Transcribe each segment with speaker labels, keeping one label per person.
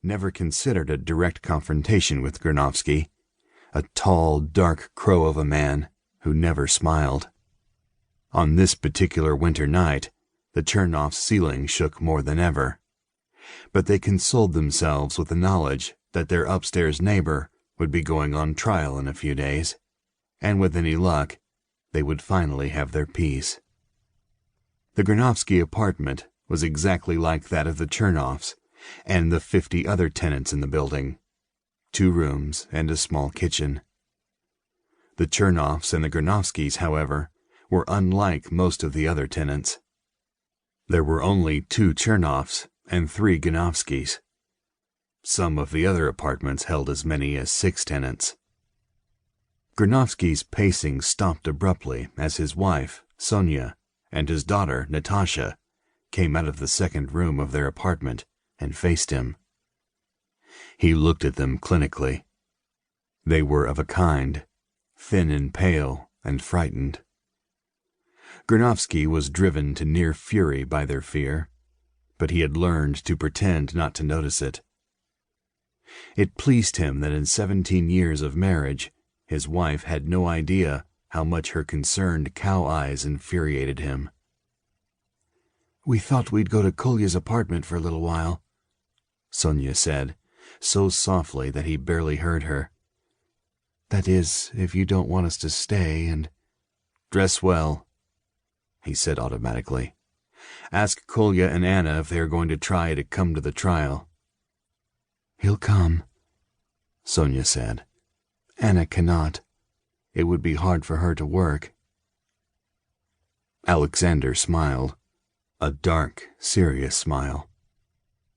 Speaker 1: never considered a direct confrontation with Granovsky, a tall, dark crow of a man who never smiled. On this particular winter night, the Chernovs' ceiling shook more than ever, but they consoled themselves with the knowledge that their upstairs neighbor would be going on trial in a few days, and with any luck, they would finally have their peace. The Granovsky apartment was exactly like that of the Chernovs and the 50 other tenants in the building, 2 rooms and a small kitchen. The Chernovs and the Granovskys, however, were unlike most of the other tenants. There were only 2 Chernovs and 3 Granovskys. Some of the other apartments held as many as 6 tenants. Granovsky's pacing stopped abruptly as his wife, Sonia, and his daughter, Natasha, came out of the second room of their apartment and faced him. He looked at them clinically. They were of a kind, thin and pale and frightened. Granovsky was driven to near fury by their fear, but he had learned to pretend not to notice it. It pleased him that in 17 years of marriage, his wife had no idea how much her concerned cow eyes infuriated him. "We thought we'd go to Kolya's apartment for a little while," Sonia said, so softly that he barely heard her. "That is, if you don't want us to stay and—" "Dress well," he said automatically. "Ask Kolya and Anna if they are going to try to come to the trial." "He'll come," Sonia said. "Anna cannot. It would be hard for her to work." Aleksander smiled, a dark, serious smile.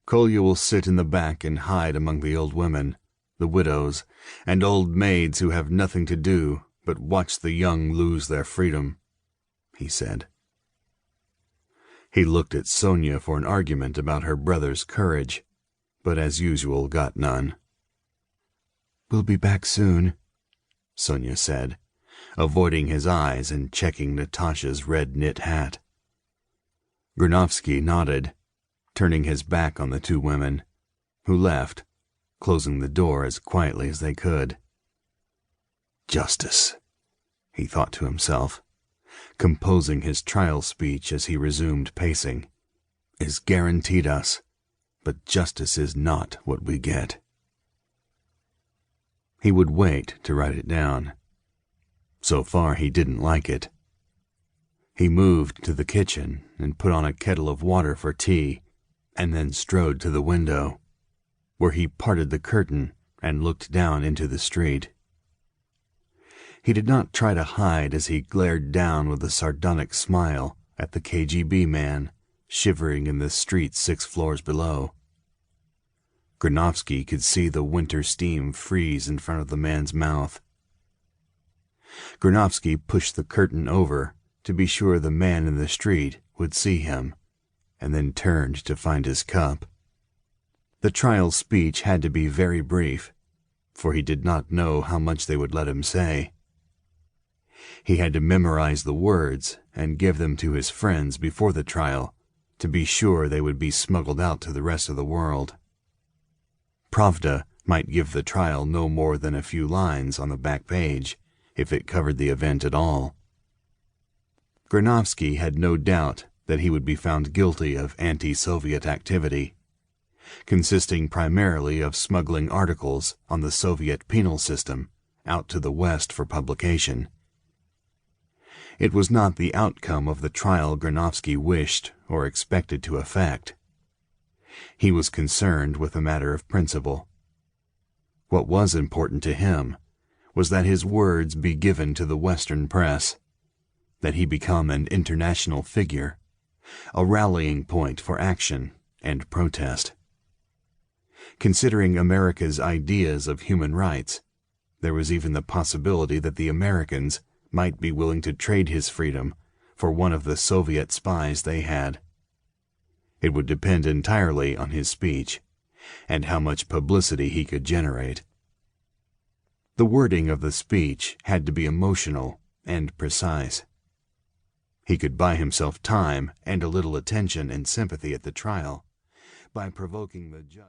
Speaker 1: "Kolya will sit in the back and hide among the old women, the widows, and old maids who have nothing to do but watch the young lose their freedom," he said. He looked at Sonia for an argument about her brother's courage, but as usual got none. "We'll be back soon," Sonia said, avoiding his eyes and checking Natasha's red knit hat. Granovsky nodded, turning his back on the 2 women, who left, closing the door as quietly as they could. "Justice," he thought to himself, composing his trial speech as he resumed pacing, "is guaranteed us, but justice is not what we get." He would wait to write it down. So far he didn't like it. He moved to the kitchen and put on a kettle of water for tea, and then strode to the window, where he parted the curtain and looked down into the street. He did not try to hide as he glared down with a sardonic smile at the KGB man shivering in the street 6 floors below. Granovsky could see the winter steam freeze in front of the man's mouth. Granovsky pushed the curtain over to be sure the man in the street would see him, and then turned to find his cup. The trial speech had to be very brief, for he did not know how much they would let him say. He had to memorize the words and give them to his friends before the trial to be sure they would be smuggled out to the rest of the world. Pravda might give the trial no more than a few lines on the back page, if it covered the event at all. Granovsky had no doubt that he would be found guilty of anti-Soviet activity, consisting primarily of smuggling articles on the Soviet penal system out to the West for publication. It was not the outcome of the trial Granovsky wished or expected to effect. He was concerned with a matter of principle. What was important to him was that his words be given to the Western press, that he become an international figure, a rallying point for action and protest. Considering America's ideas of human rights, there was even the possibility that the Americans might be willing to trade his freedom for one of the Soviet spies they had. It would depend entirely on his speech and how much publicity he could generate. The wording of the speech had to be emotional and precise. He could buy himself time and a little attention and sympathy at the trial by provoking the judge.